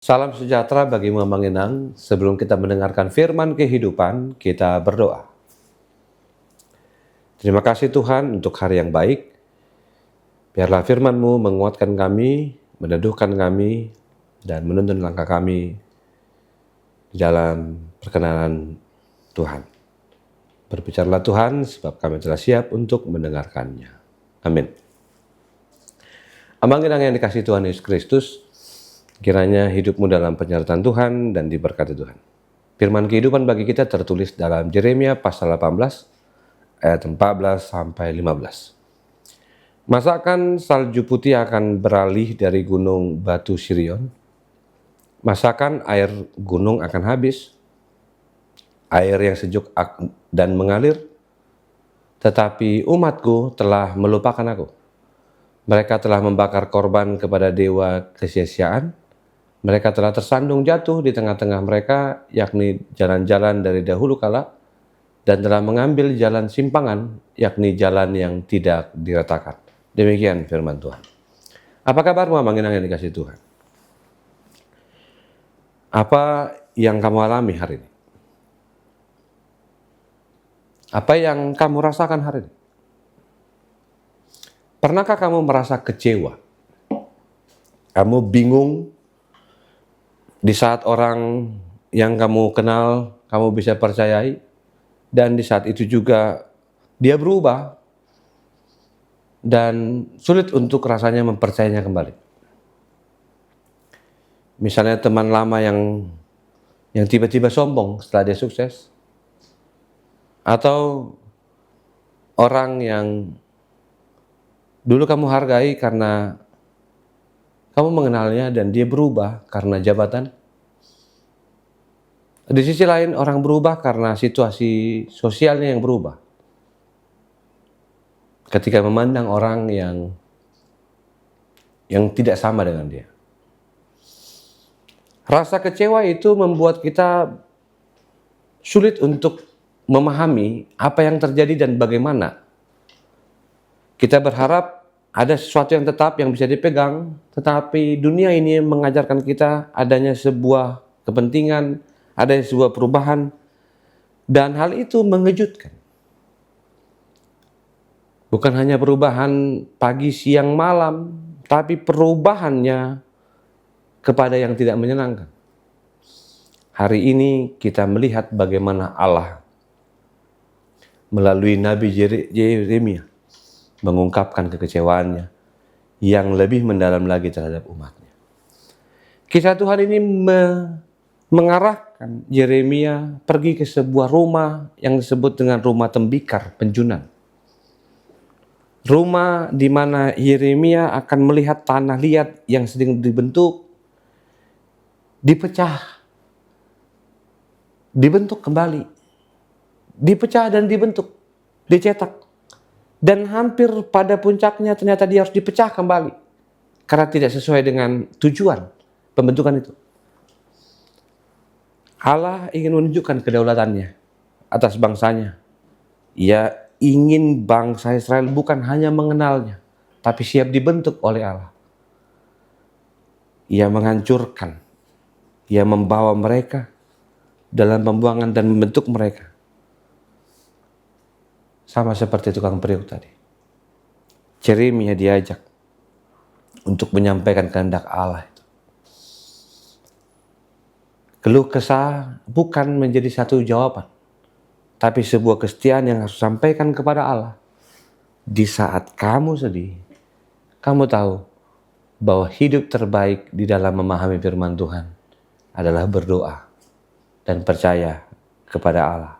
Salam sejahtera bagi Mama Nginang. Sebelum kita mendengarkan firman kehidupan, kita berdoa. Terima kasih Tuhan untuk hari yang baik. Biarlah firman-Mu menguatkan kami, meneduhkan kami, dan menuntun langkah kami di dalam perkenanan Tuhan. Berbicaralah Tuhan, sebab kami telah siap untuk mendengarkannya. Amin. Mama Nginang yang dikasihi Tuhan Yesus Kristus, kiranya hidupmu dalam penyertaan Tuhan dan diberkati Tuhan. Firman kehidupan bagi kita tertulis dalam Yeremia pasal 18 ayat 14 sampai 15. Masakan salju putih akan beralih dari gunung batu Sirion. Masakan air gunung akan habis. Air yang sejuk dan mengalir. Tetapi umatku telah melupakan aku. Mereka telah membakar korban kepada dewa kesia-siaan. Mereka telah tersandung jatuh di tengah-tengah mereka, yakni jalan-jalan dari dahulu kala, dan telah mengambil jalan simpangan, yakni jalan yang tidak diratakan. Demikian firman Tuhan. Apa kabar Mama Nginang yang dikasihi Tuhan? Apa yang kamu alami hari ini? Apa yang kamu rasakan hari ini? Pernahkah kamu merasa kecewa? Kamu bingung di saat orang yang kamu kenal, kamu bisa percayai, dan di saat itu juga dia berubah, dan sulit untuk rasanya mempercayainya kembali. Misalnya teman lama yang tiba-tiba sombong setelah dia sukses, atau orang yang dulu kamu hargai karena kamu mengenalnya dan dia berubah karena jabatan. Di sisi lain orang berubah karena situasi sosialnya yang berubah. Ketika memandang orang yang tidak sama dengan dia. Rasa kecewa itu membuat kita sulit untuk memahami apa yang terjadi dan bagaimana. Kita berharap ada sesuatu yang tetap yang bisa dipegang, tetapi dunia ini mengajarkan kita adanya sebuah kepentingan, ada sebuah perubahan, dan hal itu mengejutkan. Bukan hanya perubahan pagi, siang, malam, tapi perubahannya kepada yang tidak menyenangkan. Hari ini kita melihat bagaimana Allah melalui Nabi Yeremia mengungkapkan kekecewaannya yang lebih mendalam lagi terhadap umatnya. Kisah Tuhan ini mengarahkan Yeremia pergi ke sebuah rumah yang disebut dengan rumah tembikar penjunan. Rumah di mana Yeremia akan melihat tanah liat yang sedang dibentuk, dibentuk kembali, dipecah dan dibentuk, dicetak. Dan hampir pada puncaknya ternyata dia harus dipecah kembali, karena tidak sesuai dengan tujuan pembentukan itu. Allah ingin menunjukkan kedaulatannya atas bangsanya. Ia ingin bangsa Israel bukan hanya mengenalnya, tapi siap dibentuk oleh Allah. Ia menghancurkan, ia membawa mereka dalam pembuangan dan membentuk mereka. Sama seperti tukang periuk tadi. Yeremia diajak untuk menyampaikan kehendak Allah itu. Keluh kesah bukan menjadi satu jawaban, tapi sebuah kesetiaan yang harus disampaikan kepada Allah. Di saat kamu sedih, kamu tahu bahwa hidup terbaik di dalam memahami firman Tuhan adalah berdoa dan percaya kepada Allah.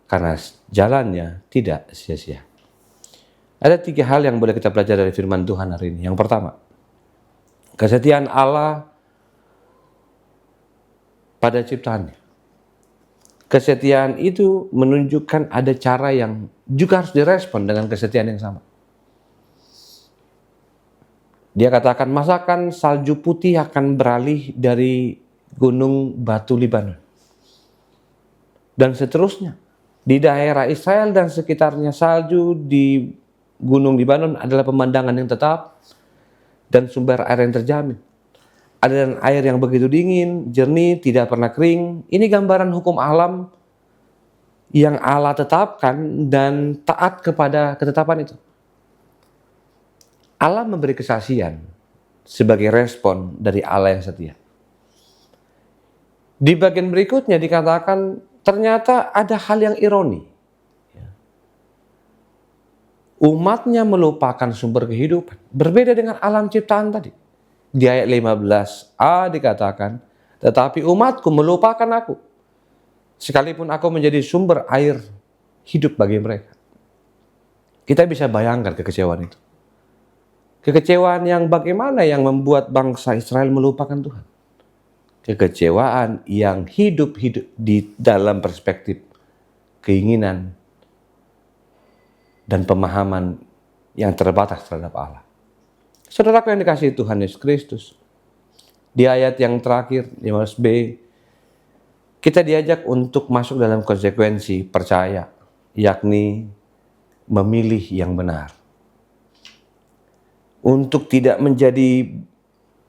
Karena jalannya tidak sia-sia. Ada 3 hal yang boleh kita pelajari dari firman Tuhan hari ini. Yang pertama, kesetiaan Allah pada ciptaannya. Kesetiaan itu menunjukkan ada cara yang juga harus direspon dengan kesetiaan yang sama. Dia katakan, masakan salju putih akan beralih dari gunung batu Libanon. Dan seterusnya. Di daerah Israel dan sekitarnya, salju di Gunung Libanon adalah pemandangan yang tetap dan sumber air yang terjamin. aliran air yang begitu dingin, jernih, tidak pernah kering. Ini gambaran hukum alam yang Allah tetapkan dan taat kepada ketetapan itu. Allah memberi kesaksian sebagai respon dari Allah yang setia. Di bagian berikutnya dikatakan ternyata ada hal yang ironi. Umatnya melupakan sumber kehidupan. Berbeda dengan alam ciptaan tadi. Di ayat 15a dikatakan, tetapi umatku melupakan aku. Sekalipun aku menjadi sumber air hidup bagi mereka. Kita bisa bayangkan kekecewaan itu. Kekecewaan yang bagaimana yang membuat bangsa Israel melupakan Tuhan. Kekecewaan yang hidup di dalam perspektif keinginan dan pemahaman yang terbatas terhadap Allah. Saudaraku yang dikasihi Tuhan Yesus Kristus, di ayat yang terakhir, 15b, kita diajak untuk masuk dalam konsekuensi percaya, yakni memilih yang benar. Untuk tidak menjadi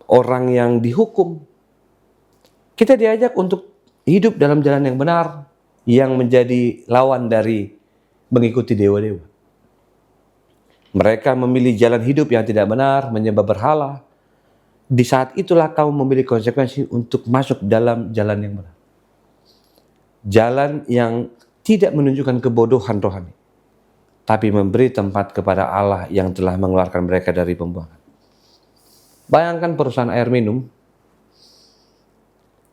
orang yang dihukum, kita diajak untuk hidup dalam jalan yang benar, yang menjadi lawan dari mengikuti dewa-dewa. Mereka memilih jalan hidup yang tidak benar, menyembah berhala. Di saat itulah kamu memilih konsekuensi untuk masuk dalam jalan yang benar. Jalan yang tidak menunjukkan kebodohan rohani, tapi memberi tempat kepada Allah yang telah mengeluarkan mereka dari pembuangan. Bayangkan perusahaan air minum.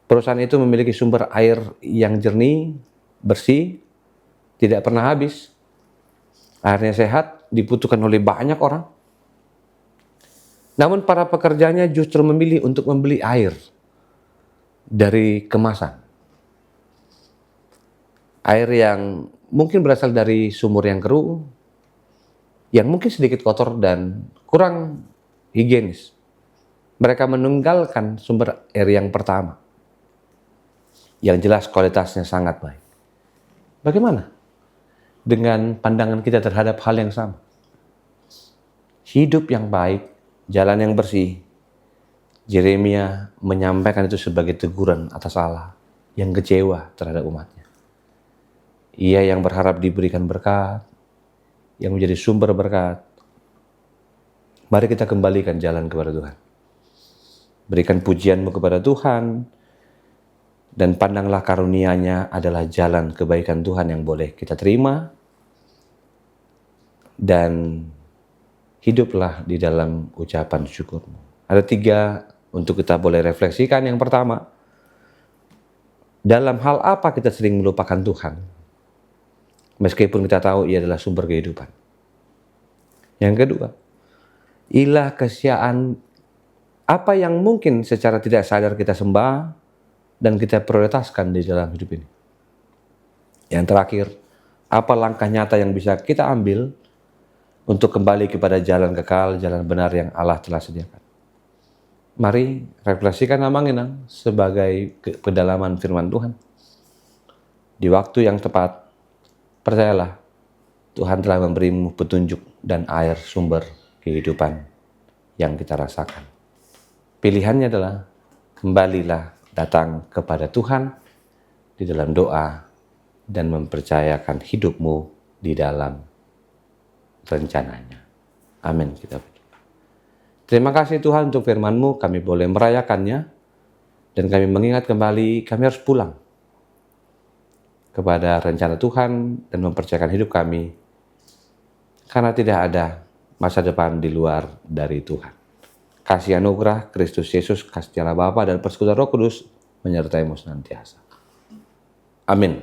Perusahaan itu memiliki sumber air yang jernih, bersih, tidak pernah habis. Airnya sehat, dibutuhkan oleh banyak orang. Namun para pekerjanya justru memilih untuk membeli air dari kemasan. Air yang mungkin berasal dari sumur yang keruh, yang mungkin sedikit kotor dan kurang higienis. Mereka meninggalkan sumber air yang pertama, yang jelas kualitasnya sangat baik. Bagaimana dengan pandangan kita terhadap hal yang sama? Hidup yang baik, jalan yang bersih. Yeremia menyampaikan itu sebagai teguran atas Allah yang kecewa terhadap umatnya. Ia yang berharap diberikan berkat, yang menjadi sumber berkat. Mari kita kembalikan jalan kepada Tuhan. Berikan pujianmu kepada Tuhan, dan pandanglah karunia-Nya adalah jalan kebaikan Tuhan yang boleh kita terima, dan hiduplah di dalam ucapan syukurmu. Ada 3 untuk kita boleh refleksikan. Yang pertama, dalam hal apa kita sering melupakan Tuhan, meskipun kita tahu Ia adalah sumber kehidupan. Yang kedua, ilah kesiaan apa yang mungkin secara tidak sadar kita sembah dan kita prioritaskan di dalam hidup ini. Yang terakhir, apa langkah nyata yang bisa kita ambil untuk kembali kepada jalan kekal, jalan benar yang Allah telah sediakan. Mari refleksikan Amanginang sebagai kedalaman firman Tuhan. Di waktu yang tepat, percayalah, Tuhan telah memberimu petunjuk dan air sumber kehidupan yang kita rasakan. Pilihannya adalah, kembalilah datang kepada Tuhan di dalam doa dan mempercayakan hidupmu di dalam rencananya. Amin. Kita berdoa. Terima kasih Tuhan untuk firman-Mu, kami boleh merayakannya, dan kami mengingat kembali kami harus pulang kepada rencana Tuhan dan mempercayakan hidup kami, karena tidak ada masa depan di luar dari Tuhan. Kasih anugerah Kristus Yesus, kasih Allah Bapa dan persekutuan Roh Kudus menyertai-Mu senantiasa. Amin.